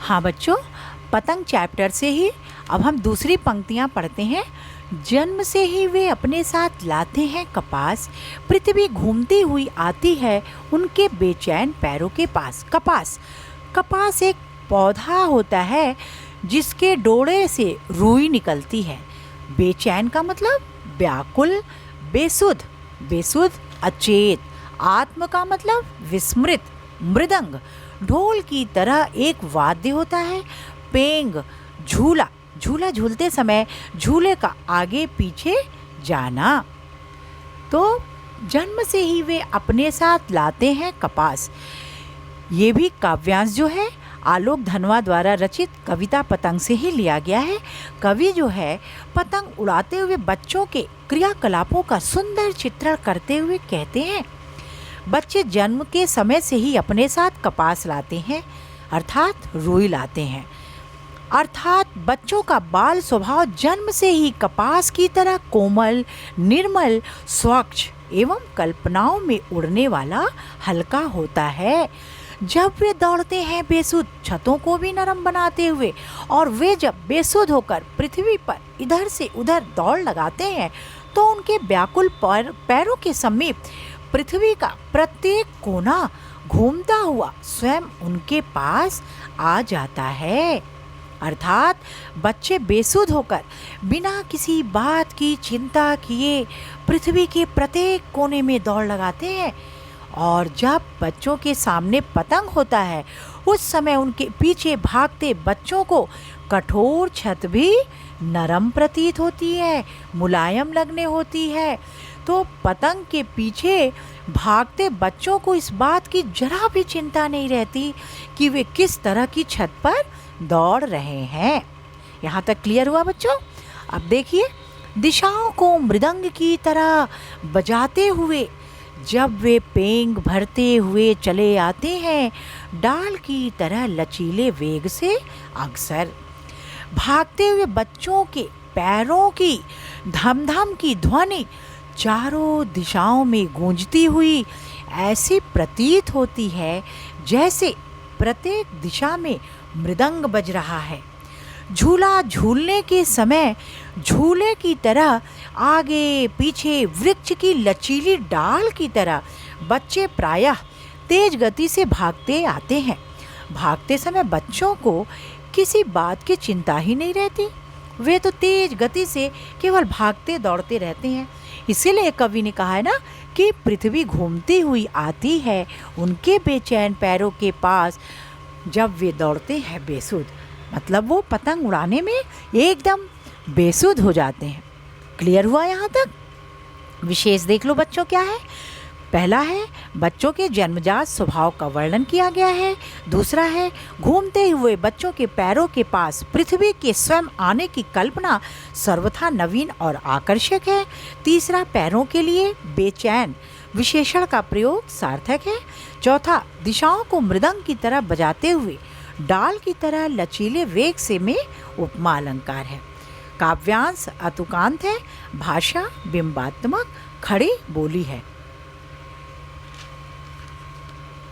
हाँ बच्चों, पतंग चैप्टर से ही अब हम दूसरी पंक्तियाँ पढ़ते हैं। जन्म से ही वे अपने साथ लाते हैं कपास, पृथ्वी घूमती हुई आती है उनके बेचैन पैरों के पास। कपास कपास एक पौधा होता है जिसके डोरे से रुई निकलती है। बेचैन का मतलब व्याकुल, बेसुध बेसुध अचेत, आत्म का मतलब विस्मृत, मृदंग ढोल की तरह एक वाद्य होता है। पेंग झूला झूला झूलते समय झूले का आगे पीछे जाना। तो जन्म से ही वे अपने साथ लाते हैं कपास। ये भी काव्यांश जो है आलोक धनवा द्वारा रचित कविता पतंग से ही लिया गया है। कवि जो है पतंग उड़ाते हुए बच्चों के क्रियाकलापों का सुंदर चित्रण करते हुए कहते हैं, बच्चे जन्म के समय से ही अपने साथ कपास लाते हैं, अर्थात रुई लाते हैं। अर्थात बच्चों का बाल स्वभाव जन्म से ही कपास की तरह कोमल, निर्मल, स्वच्छ एवं कल्पनाओं में उड़ने वाला हल्का होता है। जब वे दौड़ते हैं बेसुध, छतों को भी नरम बनाते हुए, और वे जब बेसुध होकर पृथ्वी पर इधर से उधर दौड़ लगाते हैं तो उनके व्याकुल पैरों के समीप पृथ्वी का प्रत्येक कोना घूमता हुआ स्वयं उनके पास आ जाता है। अर्थात बच्चे बेसुध होकर बिना किसी बात की चिंता किए पृथ्वी के प्रत्येक कोने में दौड़ लगाते हैं, और जब बच्चों के सामने पतंग होता है उस समय उनके पीछे भागते बच्चों को कठोर छत भी नरम प्रतीत होती है, मुलायम लगने होती है। तो पतंग के पीछे भागते बच्चों को इस बात की जरा भी चिंता नहीं रहती कि वे किस तरह की छत पर दौड़ रहे हैं। यहाँ तक क्लियर हुआ बच्चों? अब देखिए, दिशाओं को मृदंग की तरह बजाते हुए जब वे पेंग भरते हुए चले आते हैं, डाल की तरह लचीले वेग से अक्सर भागते हुए बच्चों के पैरों की धम धम की ध्वनि चारों दिशाओं में गूंजती हुई ऐसी प्रतीत होती है जैसे प्रत्येक दिशा में मृदंग बज रहा है। झूला झूलने के समय झूले की तरह आगे पीछे वृक्ष की लचीली डाल की तरह बच्चे प्रायः तेज गति से भागते आते हैं। भागते समय बच्चों को किसी बात की चिंता ही नहीं रहती, वे तो तेज गति से केवल भागते दौड़ते रहते हैं। इसीलिए कवि ने कहा है ना कि पृथ्वी घूमती हुई आती है उनके बेचैन पैरों के पास जब वे दौड़ते हैं बेसुध, मतलब वो पतंग उड़ाने में एकदम बेसुध हो जाते हैं। क्लियर हुआ यहाँ तक? विशेष देख लो बच्चों क्या है। पहला है बच्चों के जन्मजात स्वभाव का वर्णन किया गया है। दूसरा है घूमते हुए बच्चों के पैरों के पास पृथ्वी के स्वयं आने की कल्पना सर्वथा नवीन और आकर्षक है। तीसरा, पैरों के लिए बेचैन विशेषण का प्रयोग सार्थक है। चौथा, दिशाओं को मृदंग की तरह बजाते हुए डाल की तरह लचीले वेग से में उपमा अलंकार है। काव्यांश अतुकांत है, भाषा बिंबात्मक खड़ी बोली है।